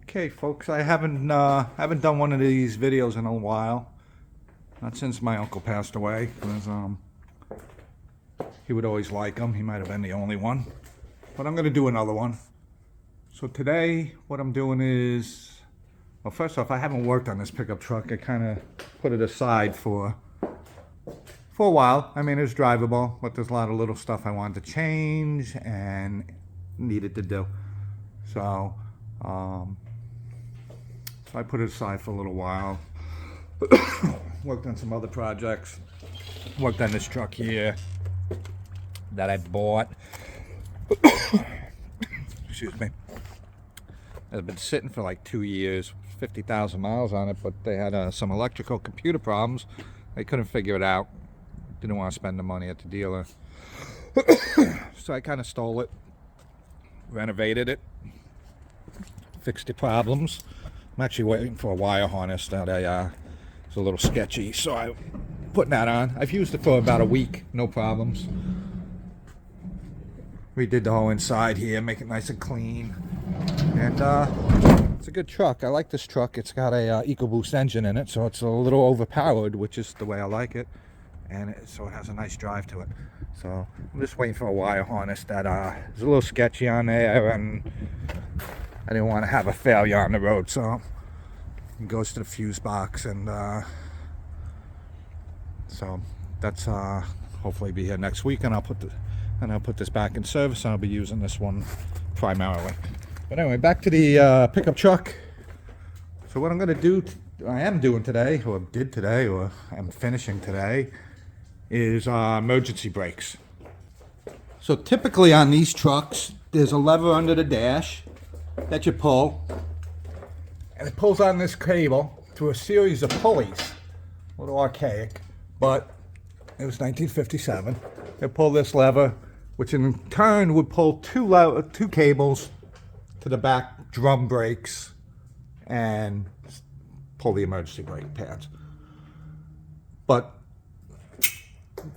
Okay, folks, I haven't done one of these videos in a while. Not since my uncle passed away, because he would always like them. He might have been the only one. But I'm going to do another one. So today, what I'm doing is, well, first off, I haven't worked on this pickup truck. I kind of put it aside for a while. I mean, it's drivable, but there's a lot of little stuff I wanted to change and needed to do. So I put it aside for a little while. Worked on some other projects. Worked on this truck here that I bought. Excuse me. It's been sitting for like 2 years, 50,000 miles on it, but they had some electrical computer problems. They couldn't figure it out. Didn't want to spend the money at the dealer. So I kind of stole it, renovated it, fixed the problems. I'm actually waiting for a wire harness that is a little sketchy, so I'm putting that on. I've used it for about a week, no problems. Redid the whole inside here, make it nice and clean. And it's a good truck. I like this truck. It's got a EcoBoost engine in it, so it's a little overpowered, which is the way I like it. And so it has a nice drive to it. So I'm just waiting for a wire harness that is a little sketchy on there, and I didn't want to have a failure on the road, so it goes to the fuse box, and so that's hopefully be here next week, and I'll put this back in service, and I'll be using this one primarily. But anyway, back to the pickup truck. So what I'm going to do, I am doing today, or did today, or I'm finishing today, is emergency brakes. So typically on these trucks, there's a lever under the dash that you pull, and it pulls on this cable through a series of pulleys. A little archaic, but it was 1957. They pull this lever, which in turn would pull two cables to the back drum brakes and pull the emergency brake pads. But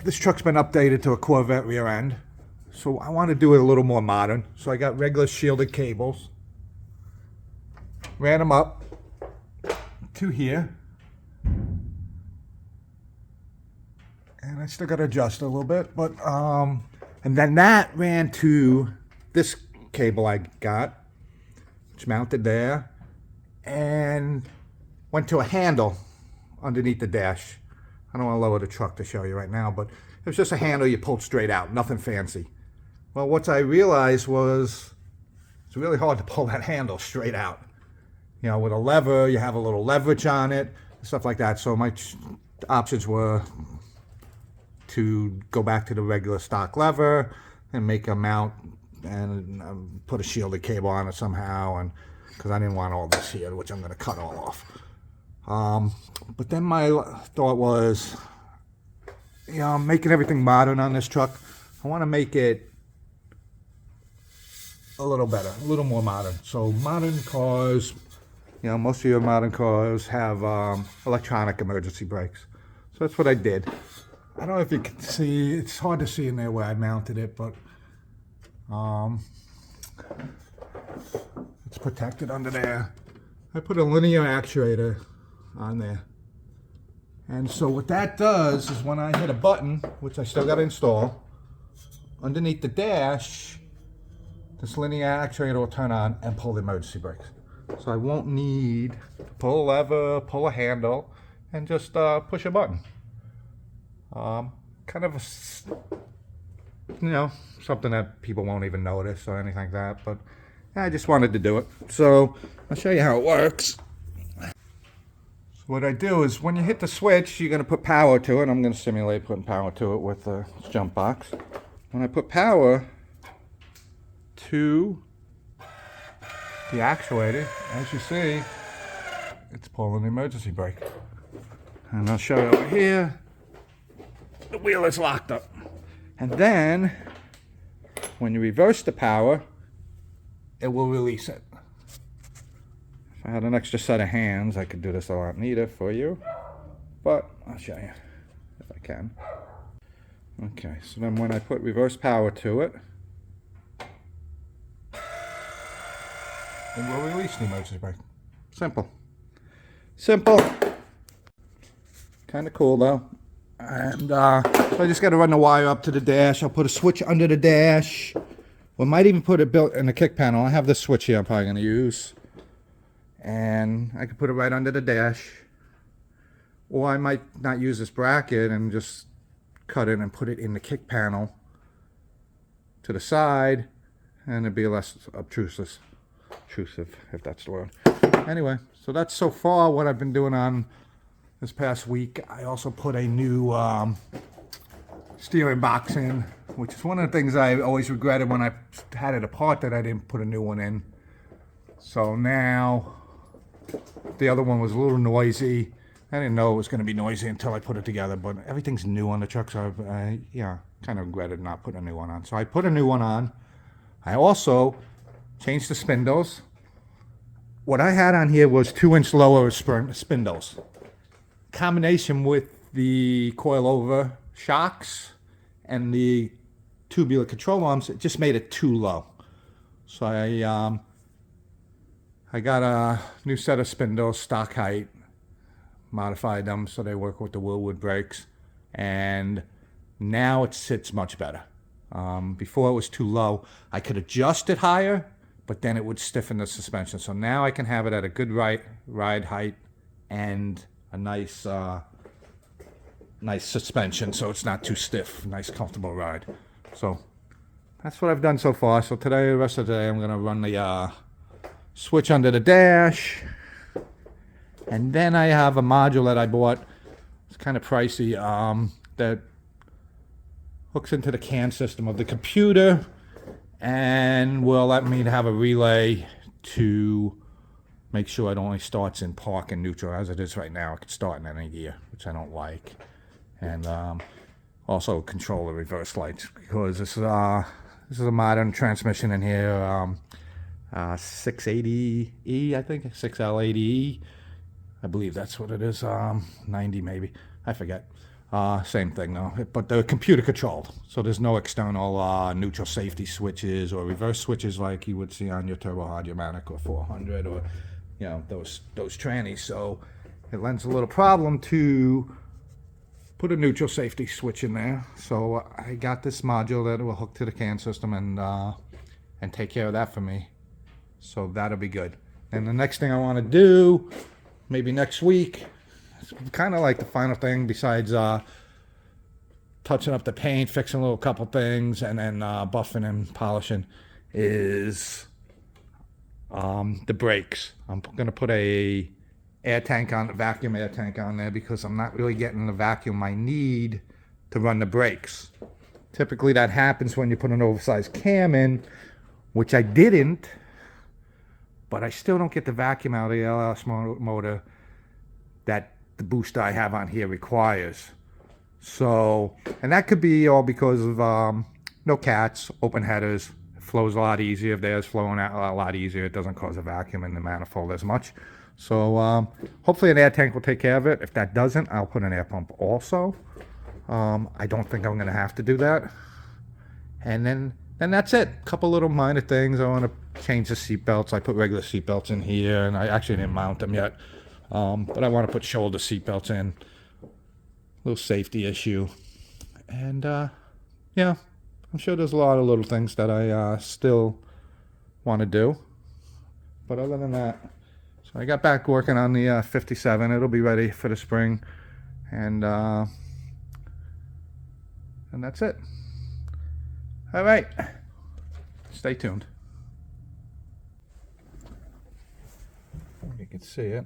this truck's been updated to a Corvette rear end, so I want to do it a little more modern. So I got regular shielded cables, ran them up to here, and I still got to adjust a little bit, but and then that ran to this cable I got, which mounted there, and went to a handle underneath the dash. I don't want to lower the truck to show you right now, but it was just a handle you pulled straight out, nothing fancy. Well, what I realized was it's really hard to pull that handle straight out. You know, with a lever, you have a little leverage on it, stuff like that. So my options were to go back to the regular stock lever and make a mount and put a shielded cable on it somehow, and because I didn't want all this here, which I'm going to cut all off. But then my thought was, you know, I'm making everything modern on this truck. I want to make it a little better, a little more modern. So modern cars, you know, most of your modern cars have electronic emergency brakes. So that's what I did. I don't know if you can see, it's hard to see in there where I mounted it, but it's protected under there. I put a linear actuator on there. And so what that does is when I hit a button, which I still got to install, underneath the dash, this linear actuator will turn on and pull the emergency brakes. So I won't need to pull a lever, pull a handle, and just push a button. Kind of you know, something that people won't even notice or anything like that, but I just wanted to do it. So I'll show you how it works. So what I do is when you hit the switch, you're going to put power to it. I'm going to simulate putting power to it with the jump box. When I put power to the actuator, as you see, it's pulling the emergency brake. And I'll show you over here. The wheel is locked up. And then, when you reverse the power, it will release it. If I had an extra set of hands, I could do this a lot neater for you. But I'll show you if I can. Okay, so then when I put reverse power to it, and we'll release the emergency brake. Simple. Simple. Kind of cool though. And so I just got to run the wire up to the dash. I'll put a switch under the dash. We might even put it built in the kick panel. I have this switch here I'm probably going to use. And I can put it right under the dash. Or I might not use this bracket and just cut it and put it in the kick panel to the side. And it'd be less obtrusive, if that's the word. Anyway, so that's so far what I've been doing on this past week. I also put a new steering box in, which is one of the things I always regretted when I had it apart that I didn't put a new one in. So now, the other one was a little noisy. I didn't know it was going to be noisy until I put it together, but everything's new on the truck, so I kind of regretted not putting a new one on. So I put a new one on. I also changed the spindles. What I had on here was 2-inch lower spindles. Combination with the coilover shocks and the tubular control arms, it just made it too low. So I got a new set of spindles, stock height, modified them so they work with the Willwood brakes, and now it sits much better. Before it was too low. I could adjust it higher, but then it would stiffen the suspension. So now I can have it at a good ride height and a nice suspension, so it's not too stiff. Nice, comfortable ride. So that's what I've done so far. So today, the rest of the day, I'm gonna run the switch under the dash, and then I have a module that I bought. It's kind of pricey. That hooks into the CAN system of the computer and will let me have a relay to make sure it only starts in park and neutral. As it is right now, it can start in any gear, which I don't like. And also control the reverse lights, because this is a modern transmission in here, 680E, I think, 6L80E. I believe that's what it is, 90 maybe, I forget. Same thing though, but they're computer controlled, so there's no external neutral safety switches or reverse switches like you would see on your Turbo Hydromatic or 400 or those trannies. So it lends a little problem to put a neutral safety switch in there. So I got this module that will hook to the CAN system and take care of that for me. So that'll be good. And the next thing I want to do, maybe next week, it's kind of like the final thing besides touching up the paint, fixing a little couple things, and then buffing and polishing, is the brakes. I'm going to put a vacuum air tank on there, because I'm not really getting the vacuum I need to run the brakes. Typically that happens when you put an oversized cam in, which I didn't, but I still don't get the vacuum out of the LS motor that the booster I have on here requires. So, and that could be all because of no cats, open headers. It flows a lot easier. If there's flowing out a lot easier, it doesn't cause a vacuum in the manifold as much. So hopefully an air tank will take care of it. If that doesn't, I'll put an air pump also. I don't think I'm going to have to do that. And then that's it. A couple little minor things. I want to change the seat belts. I put regular seat belts in here, and I actually didn't mount them yet. But I want to put shoulder seat belts in. Little safety issue. And yeah, I'm sure there's a lot of little things that I still want to do. But other than that, so I got back working on the 57. It'll be ready for the spring. And that's it. All right. Stay tuned. You can see it.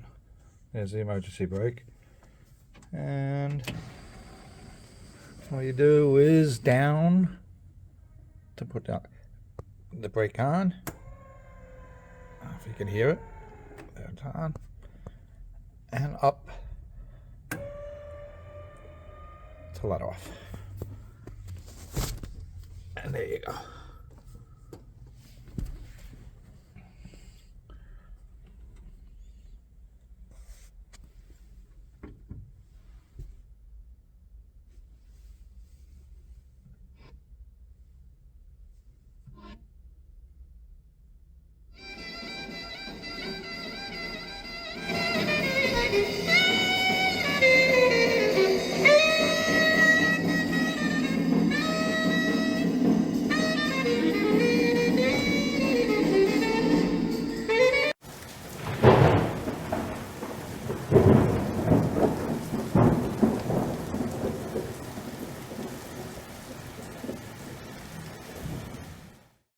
There's the emergency brake. And all you do is down to put the brake on. If you can hear it. There it's on. And up to let off. And there you go.